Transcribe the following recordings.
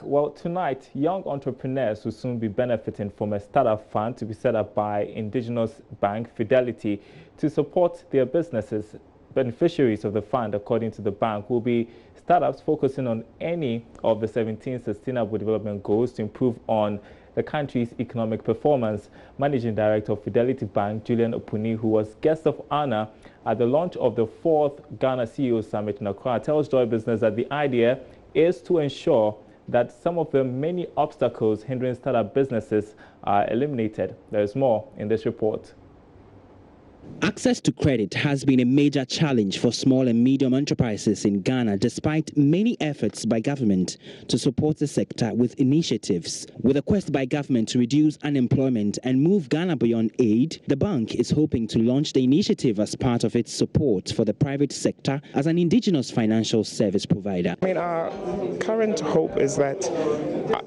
Well, tonight, young entrepreneurs will soon be benefiting from a startup fund to be set up by indigenous bank Fidelity to support their businesses. Beneficiaries of the fund, according to the bank, will be startups focusing on any of the 17 Sustainable Development Goals to improve on the country's economic performance. Managing Director of Fidelity Bank, Julian Opuni, who was guest of honor at the launch of the 4th Ghana CEO Summit in Accra, tells Joy Business that the idea is to ensure that some of the many obstacles hindering startup businesses are eliminated. There is more in this report. Access to credit has been a major challenge for small and medium enterprises in Ghana, despite many efforts by government to support the sector with initiatives. With a quest by government to reduce unemployment and move Ghana beyond aid, the bank is hoping to launch the initiative as part of its support for the private sector as an indigenous financial service provider. Our current hope is that,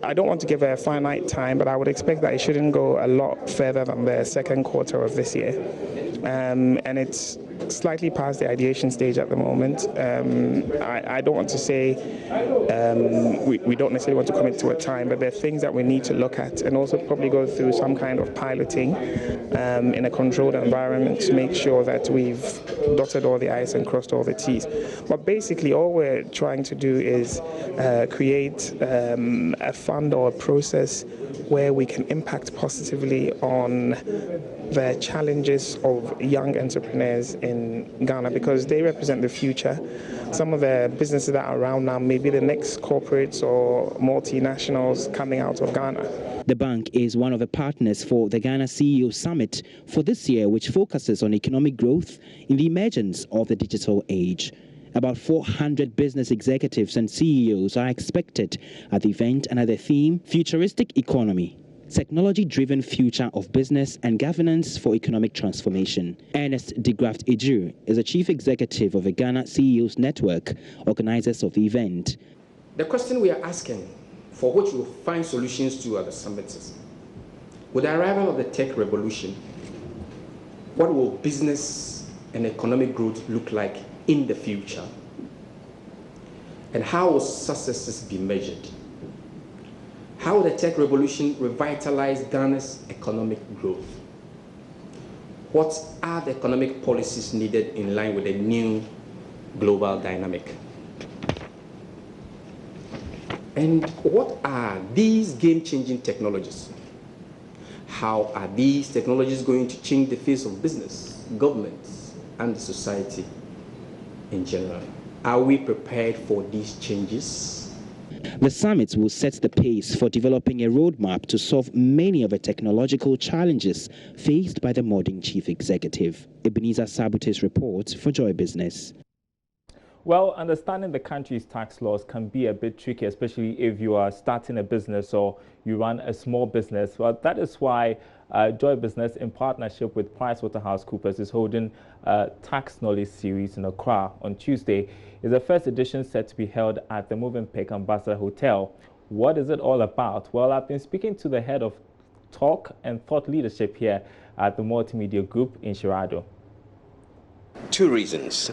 I don't want to give a finite time, but I would expect that it shouldn't go a lot further than the second quarter of this year. And it's slightly past the ideation stage at the moment. I don't want to say we don't necessarily want to commit to a time, but there are things that we need to look at and also probably go through some kind of piloting in a controlled environment to make sure that we've dotted all the I's and crossed all the T's. But basically all we're trying to do is create a fund or a process where we can impact positively on the challenges of young entrepreneurs in Ghana, because they represent the future. Some of the businesses that are around now may be the next corporates or multinationals coming out of Ghana. The bank is one of the partners for the Ghana CEO Summit for this year, which focuses on economic growth in the emergence of the digital age. About 400 business executives and CEOs are expected at the event under the theme Futuristic Economy, Technology-Driven Future of Business and Governance for Economic Transformation. Ernest de Graft Eju is the Chief Executive of the Ghana CEOs Network, organizers of the event. The question we are asking, for which we'll find solutions to at the summit, is, with the arrival of the tech revolution, what will business and economic growth look like in the future? And how will successes be measured? How will the tech revolution revitalize Ghana's economic growth? What are the economic policies needed in line with the new global dynamic? And what are these game-changing technologies? How are these technologies going to change the face of business, governments, and society in general? Are we prepared for these changes? The summit will set the pace for developing a roadmap to solve many of the technological challenges faced by the modern chief executive. Ebenezer Sabute's report for Joy Business. Well, understanding the country's tax laws can be a bit tricky, especially if you are starting a business or you run a small business. Well, that is why Joy Business, in partnership with PricewaterhouseCoopers, is holding a tax knowledge series in Accra on Tuesday. It's the first edition set to be held at the Movenpick Ambassador Hotel. What is it all about? Well, I've been speaking to the head of talk and thought leadership here at the Multimedia Group in Shirado. Two reasons.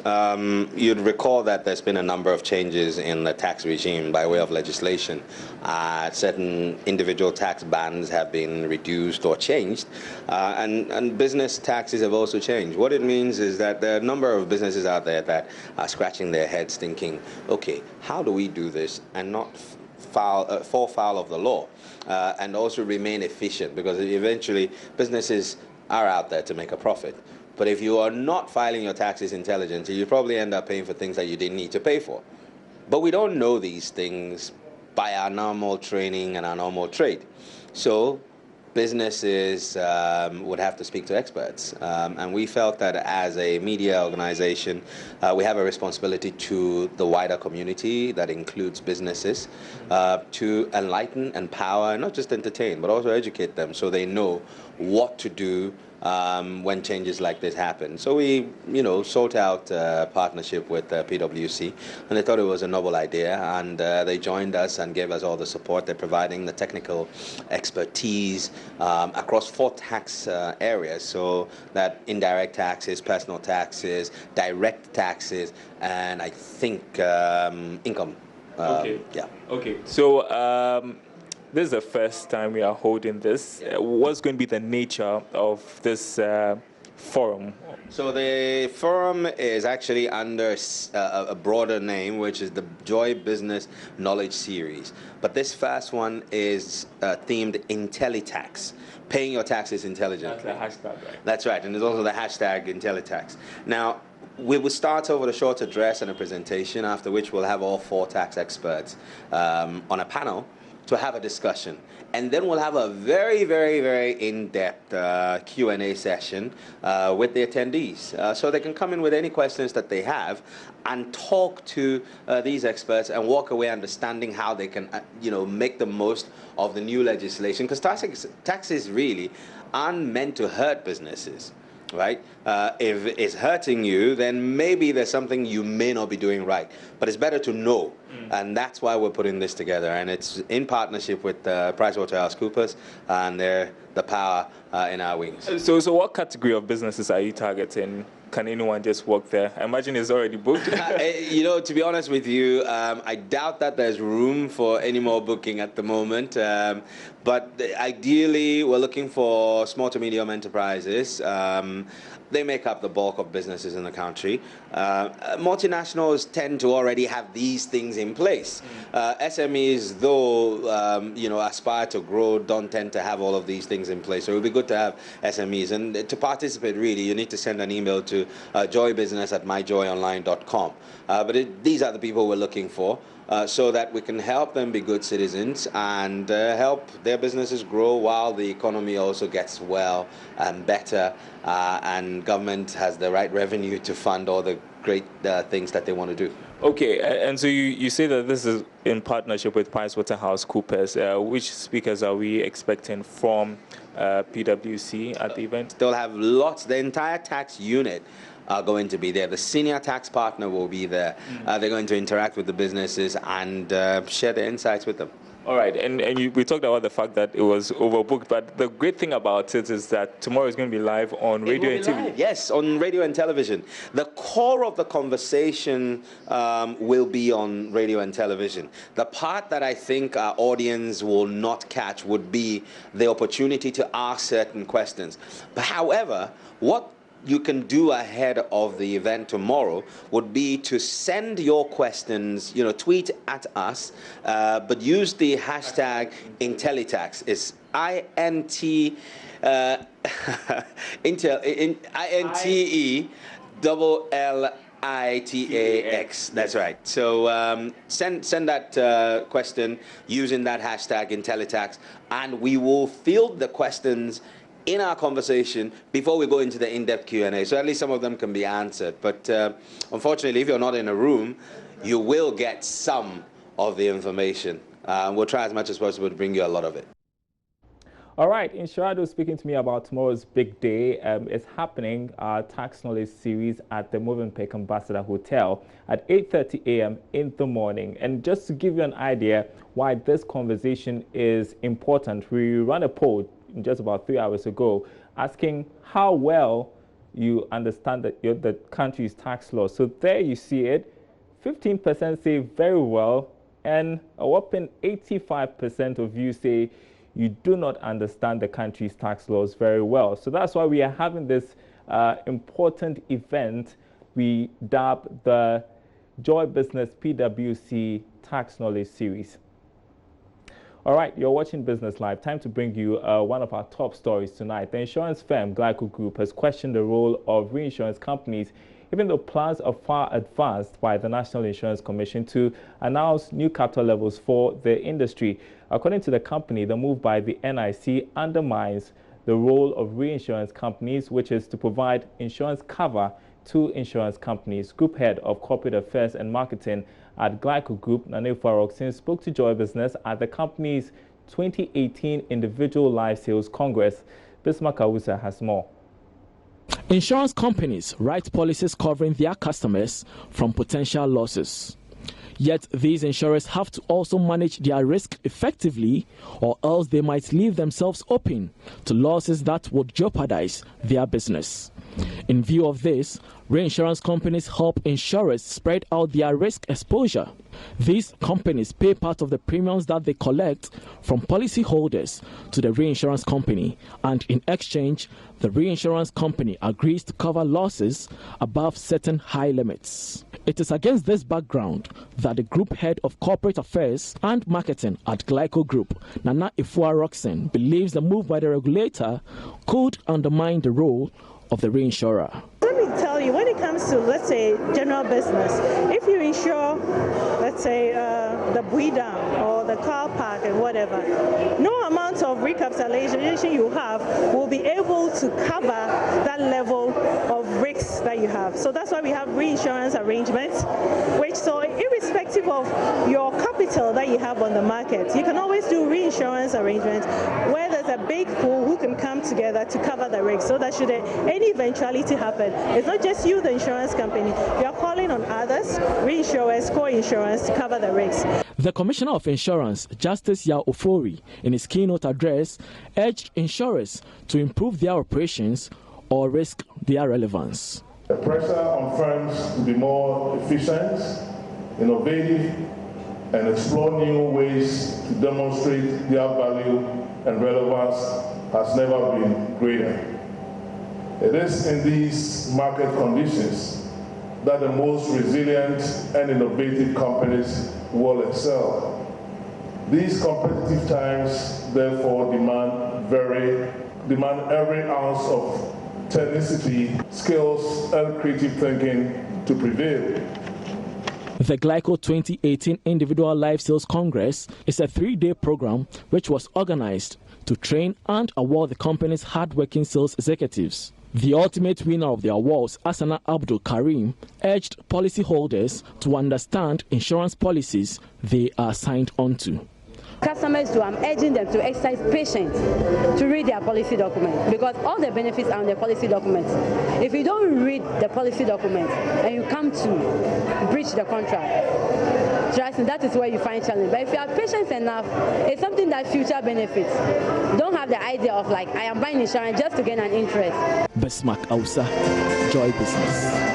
You'd recall that there's been a number of changes in the tax regime by way of legislation. Certain individual tax bands have been reduced or changed, and business taxes have also changed. What it means is that there are a number of businesses out there that are scratching their heads thinking, okay, how do we do this and not fall foul of the law and also remain efficient? Because eventually businesses are out there to make a profit. But if you are not filing your taxes intelligently, you probably end up paying for things that you didn't need to pay for. But we don't know these things by our normal training and our normal trade. So businesses would have to speak to experts. And we felt that as a media organization, we have a responsibility to the wider community that includes businesses to enlighten, empower, and not just entertain, but also educate them so they know what to do when changes like this happen. So we, sought out a partnership with PwC, and they thought it was a novel idea, and they joined us and gave us all the support. They're providing the technical expertise across 4 tax areas, so that indirect taxes, personal taxes, direct taxes, and I think income Okay. Yeah. Okay. So this is the first time we are holding this. What's going to be the nature of this forum? So the forum is actually under a broader name, which is the Joy Business Knowledge Series. But this first one is themed IntelliTax, paying your taxes intelligently. That's the hashtag, right? That's right, and there's also the hashtag IntelliTax. Now, we will start over with a short address and a presentation, after which we'll have all 4 tax experts on a panel to have a discussion. And then we'll have a very, very, very in-depth Q&A session with the attendees. So they can come in with any questions that they have and talk to these experts and walk away understanding how they can, make the most of the new legislation. Because taxes really aren't meant to hurt businesses. Right? If it's hurting you, then maybe there's something you may not be doing right. But it's better to know. And that's why we're putting this together. And it's in partnership with PricewaterhouseCoopers, and they're the power in our wings. So what category of businesses are you targeting? Can anyone just work there? I imagine it's already booked. To be honest with you, I doubt that there's room for any more booking at the moment. But ideally, we're looking for small to medium enterprises. They make up the bulk of businesses in the country. Multinationals tend to already have these things in place. SMEs, though, aspire to grow, don't tend to have all of these things in place. So it would be good to have SMEs. And to participate, really, you need to send an email to joybusiness@myjoyonline.com. But these are the people we're looking for. So that we can help them be good citizens and help their businesses grow while the economy also gets well and better, and government has the right revenue to fund all the great things that they want to do. Okay, and so you say that this is in partnership with PricewaterhouseCoopers. Which speakers are we expecting from PwC at the event? They'll have lots. The entire tax unit are going to be there. The senior tax partner will be there. They're going to interact with the businesses and share their insights with them. All right, and we talked about the fact that it was overbooked, but the great thing about it is that tomorrow is going to be live on radio and TV. Yes, on radio and television. The core of the conversation will be on radio and television. The part that I think our audience will not catch would be the opportunity to ask certain questions. But however, what you can do ahead of the event tomorrow would be to send your questions, tweet at us, but use the hashtag IntelliTax. It's INTE LLITAX. That's right. So send that question using that hashtag IntelliTax, and we will field the questions in our conversation before we go into the in-depth Q&A. So at least some of them can be answered. But unfortunately, if you're not in a room, you will get some of the information. We'll try as much as possible to bring you a lot of it. All right, Insurado speaking to me about tomorrow's big day. It's happening, our Tax Knowledge Series at the Movenpick Ambassador Hotel at 8:30 a.m. in the morning. And just to give you an idea why this conversation is important, we ran a poll just about 3 hours ago asking how well you understand the country's tax law. So there you see it. 15% say very well, and a whopping 85% of you say you do not understand the country's tax laws very well. So that's why we are having this important event we dub the Joy Business PwC Tax Knowledge Series. All right, you're watching Business Live. Time to bring you one of our top stories tonight. The insurance firm Glyco Group has questioned the role of reinsurance companies, even though plans are far advanced by the National Insurance Commission to announce new capital levels for the industry. According to the company, the move by the NIC undermines the role of reinsurance companies, which is to provide insurance cover to insurance companies. Group Head of Corporate Affairs and Marketing at Glyco Group, Nane Faroksin, spoke to Joy Business at the company's 2018 Individual Life Sales Congress. Bismarck Awusa has more. Insurance companies write policies covering their customers from potential losses. Yet these insurers have to also manage their risk effectively, or else they might leave themselves open to losses that would jeopardize their business. In view of this, Reinsurance companies help insurers spread out their risk exposure. These companies pay part of the premiums that they collect from policyholders to the reinsurance company, and in exchange, the reinsurance company agrees to cover losses above certain high limits. It is against this background that the Group Head of Corporate Affairs and Marketing at Glyco Group, Nana Ifua-Roxen, believes the move by the regulator could undermine the role of the reinsurer. Let me tell you, when it comes to, let's say, general business, if you insure, let's say, the Bui Dam or the car park and whatever, no amount of recapitalization you have will be able to cover that level of risks that you have. So that's why we have reinsurance arrangements, which, so irrespective of your capital that you have on the market, you can always do reinsurance arrangements where there's a big pool who can come together to cover the risk, so that should any eventuality happen, it's not just you, the insurance company, you are calling on others, reinsurers, co-insurance, to cover the risks. The Commissioner of Insurance, Justice Yao Ofori, in his keynote address, urged insurers to improve their operations or risk their relevance. The pressure on firms to be more efficient, innovative, and explore new ways to demonstrate their value and relevance has never been greater. It is in these market conditions that the most resilient and innovative companies will excel. These competitive times, therefore, demand every ounce of tenacity, skills, and creative thinking to prevail. The Glyco 2018 Individual Life Sales Congress is a 3-day program which was organized to train and award the company's hard-working sales executives. The ultimate winner of the awards, Asana Abdul Karim, urged policyholders to understand insurance policies they are signed onto. Customers I'm urging them to exercise patience to read their policy documents, because all the benefits are on the policy documents. If you don't read the policy documents and you come to breach the contract, trust me, that is where you find challenge. But if you have patience enough, it's something that future benefits. Don't have the idea of like, I am buying insurance just to gain an interest. Besmak Ausa, Joy Business.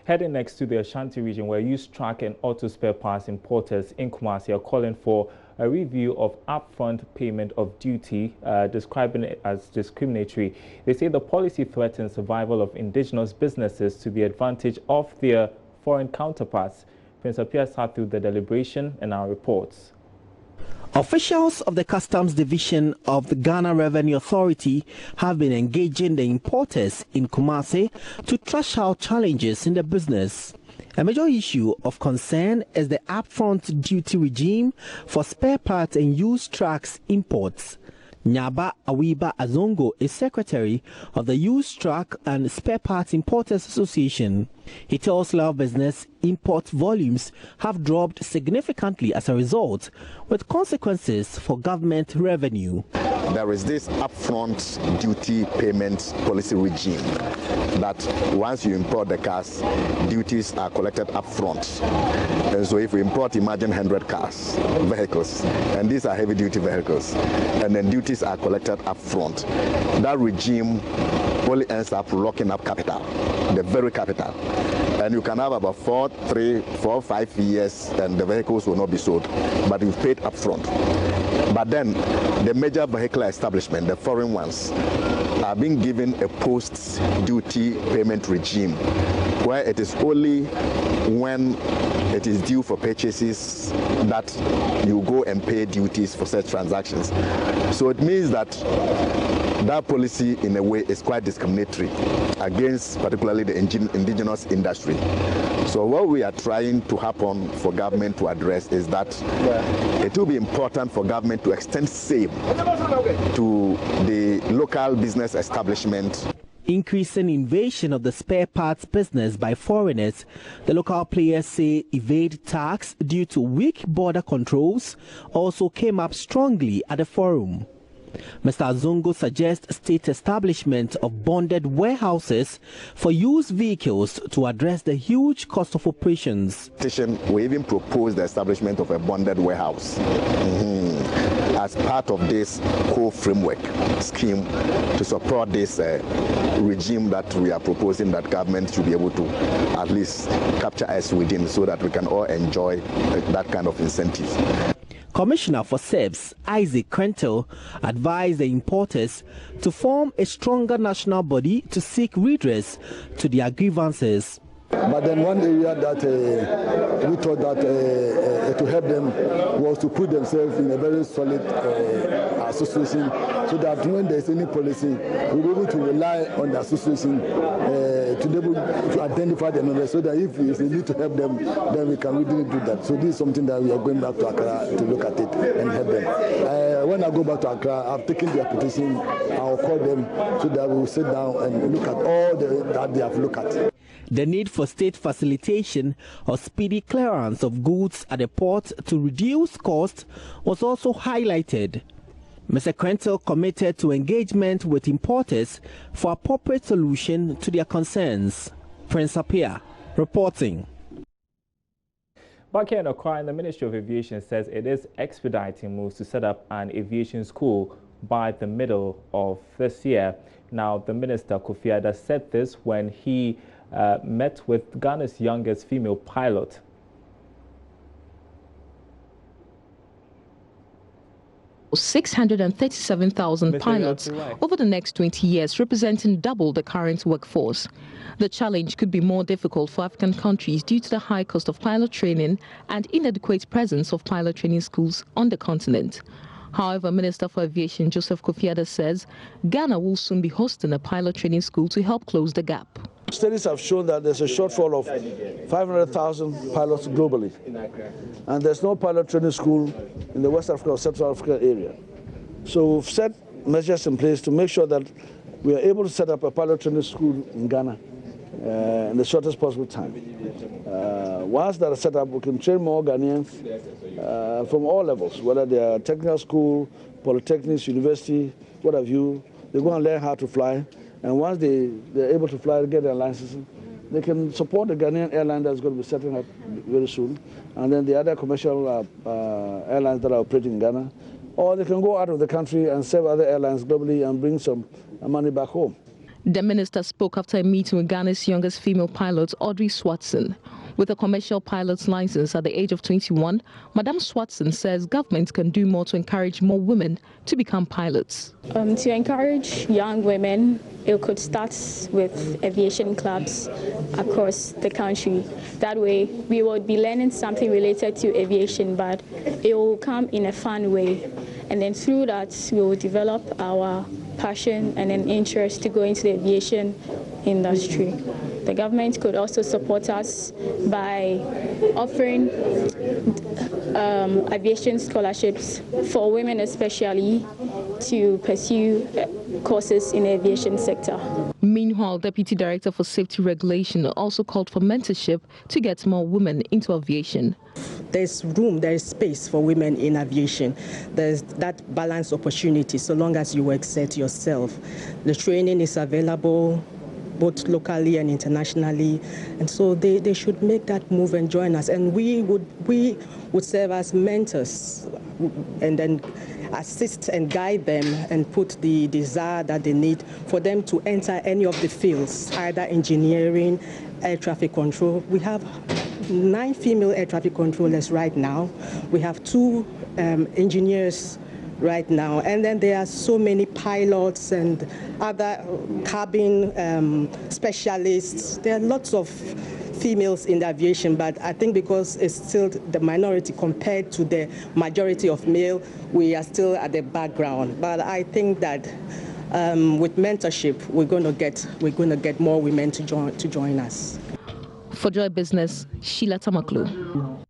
Heading next to the Ashanti region, where used truck and auto spare parts importers in Kumasi are calling for a review of upfront payment of duty, describing it as discriminatory. They say the policy threatens survival of indigenous businesses to the advantage of their foreign counterparts. Prince Appiah sat through the deliberation and our reports. Officials of the Customs Division of the Ghana Revenue Authority have been engaging the importers in Kumasi to thrash out challenges in the business. A major issue of concern is the upfront duty regime for spare parts and used trucks imports. Nyaba Awiba Azongo is secretary of the Used Truck and Spare Parts Importers Association. He tells Love Business import volumes have dropped significantly as a result, with consequences for government revenue. There is this upfront duty payment policy regime that once you import the cars, duties are collected upfront. And so if we import, imagine 100 cars, vehicles, and these are heavy duty vehicles, and then duties are collected upfront. That regime only ends up locking up capital, the very capital. And you can have about 4, 5 years and the vehicles will not be sold, but you've paid upfront. But then the major vehicular establishment, the foreign ones, are being given a post-duty payment regime where it is only when it is due for purchases that you go and pay duties for such transactions. So it means that that policy in a way is quite discriminatory against particularly the indigenous industry. So what we are trying to happen for government to address is that it will be important for government to extend SAVE to the local business establishment. Increasing invasion of the spare parts business by foreigners, the local players say evade tax due to weak border controls also came up strongly at the forum. Mr. Azongo suggests state establishment of bonded warehouses for used vehicles to address the huge cost of operations. We even proposed the establishment of a bonded warehouse. as part of this whole framework scheme to support this regime that we are proposing, that government should be able to at least capture us within, so that we can all enjoy that kind of incentives. Commissioner for SEBS, Isaac Krentel, advised the importers to form a stronger national body to seek redress to their grievances. But then one area that we thought that to help them was to put themselves in a very solid association, so that when there's any policy, we'll be able to rely on the association to be able to identify the members, so that if we need to help them, then we can really do that. So this is something that we are going back to Accra to look at it and help them. When I go back to Accra, I've taken their petition, I'll call them so that we will sit down and look at all that they have looked at. The need for state facilitation or speedy clearance of goods at the port to reduce cost was also highlighted. Mr. Krentel committed to engagement with importers for appropriate solution to their concerns. Prince Apia reporting. Back here in Accra, the Ministry of Aviation says it is expediting moves to set up an aviation school by the middle of this year. Now, the Minister Kofi Adda said this when he met with Ghana's youngest female pilot. $637,000 pilots over the next 20 years, representing double the current workforce. The challenge could be more difficult for African countries due to the high cost of pilot training and inadequate presence of pilot training schools on the continent. However, Minister for Aviation Joseph Kofi Adda says Ghana will soon be hosting a pilot training school to help close the gap. Studies have shown that there's a shortfall of 500,000 pilots globally, and there's no pilot training school in the West Africa or Central Africa area. So we've set measures in place to make sure that we are able to set up a pilot training school in Ghana in the shortest possible time. Once that is set up, we can train more Ghanaians from all levels, whether they are technical school, polytechnics, university, what have you. They go and learn how to fly. And once they're able to fly, get their licenses, they can support the Ghanaian airline that's going to be setting up very soon, and then the other commercial airlines that are operating in Ghana. Or they can go out of the country and serve other airlines globally and bring some money back home. The minister spoke after a meeting with Ghana's youngest female pilot, Audrey Swatson. With a commercial pilot's license at the age of 21, Madam Swatson says government can do more to encourage more women to become pilots. To encourage young women, it could start with aviation clubs across the country. That way, we would be learning something related to aviation, but it will come in a fun way. And then through that, we will develop our passion and an interest to go into the aviation industry. The government could also support us by offering aviation scholarships for women especially to pursue courses in the aviation sector. Meanwhile, Deputy Director for Safety Regulation also called for mentorship to get more women into aviation. There's room, there is space for women in aviation. There's that balanced opportunity so long as you exert yourself. The training is available both locally and internationally, and so they should make that move and join us. And we would serve as mentors and then assist and guide them and put the desire that they need for them to enter any of the fields, either engineering, air traffic control. We have 9 female air traffic controllers right now. We have 2 engineers right now, and then there are so many pilots and other cabin specialists. There are lots of females in the aviation, but I think because it's still the minority compared to the majority of male, we are still at the background. But I think that with mentorship, we're going to get more women to join us. For Joy Business, Sheila Tamaklu.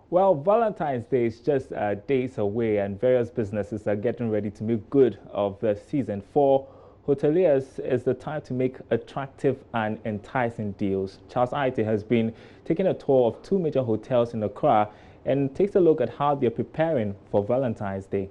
Well, Valentine's Day is just days away, and various businesses are getting ready to make good of the season. For hoteliers, it's the time to make attractive and enticing deals. Charles Aite has been taking a tour of 2 major hotels in Accra and takes a look at how they're preparing for Valentine's Day.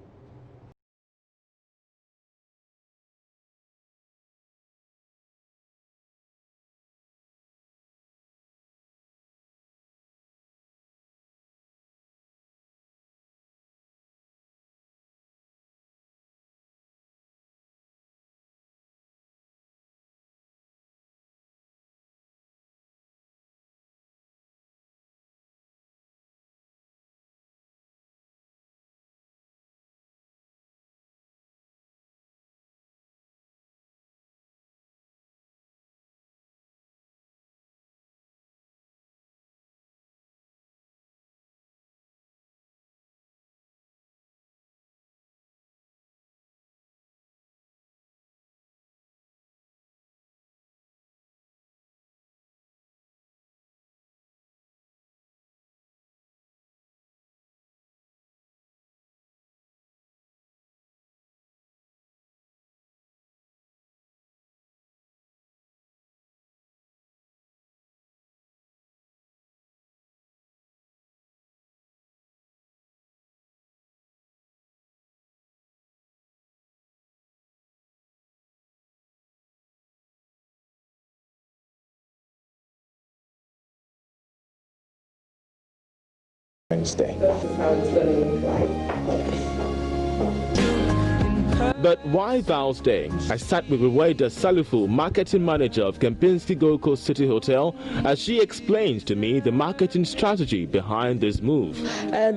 Wednesday. But why Val's Day? I sat with Ruwaida Salifu, marketing manager of Kempinski Gold Coast City Hotel, as she explains to me the marketing strategy behind this move.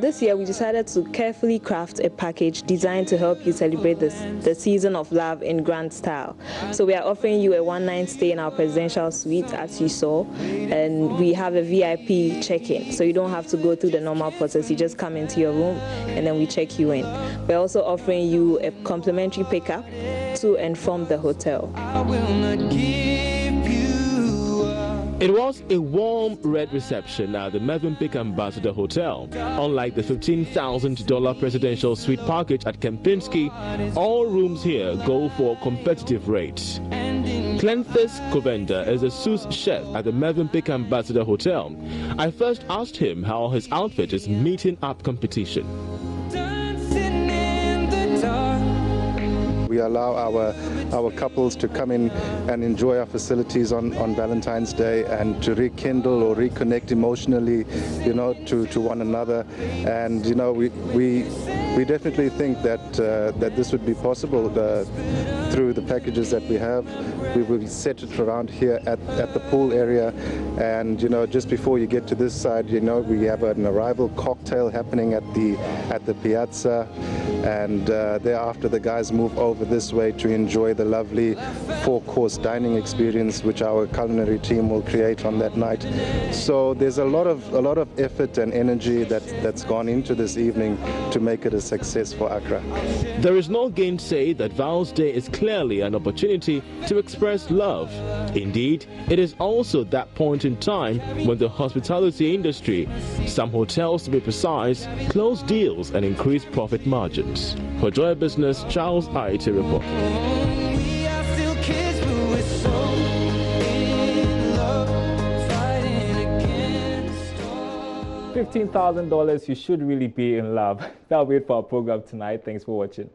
This year we decided to carefully craft a package designed to help you celebrate the season of love in grand style. So we are offering you a one-night stay in our presidential suite, as you saw, and we have a VIP check-in, so you don't have to go through the normal process. You just come into your room and then we check you in. We're also offering you a complimentary pickup to and from the hotel. It was a warm red reception at the Movenpick Ambassador Hotel. Unlike the $15,000 presidential suite package at Kempinski, all rooms here go for competitive rates. Clenthis Kovenda is a sous chef at the Movenpick Ambassador Hotel. I first asked him how his outfit is meeting up competition. We allow our couples to come in and enjoy our facilities on Valentine's Day and to rekindle or reconnect emotionally, to one another. And we definitely think that this would be possible through the packages that we have. We will set it around here at the pool area, and just before you get to this side, we have an arrival cocktail happening at the piazza, and thereafter the guys move over this way to enjoy the lovely 4-course dining experience which our culinary team will create on that night. So there's a lot of effort and energy that's gone into this evening to make it a success for Accra. There is no gainsay that Val's Day is clearly an opportunity to express love. Indeed, it is also that point in time when the hospitality industry, some hotels to be precise, close deals and increase profit margins. For Joy Business, Charles Aite report. $15,000, you should really be in love. That'll be it for our program tonight. Thanks for watching.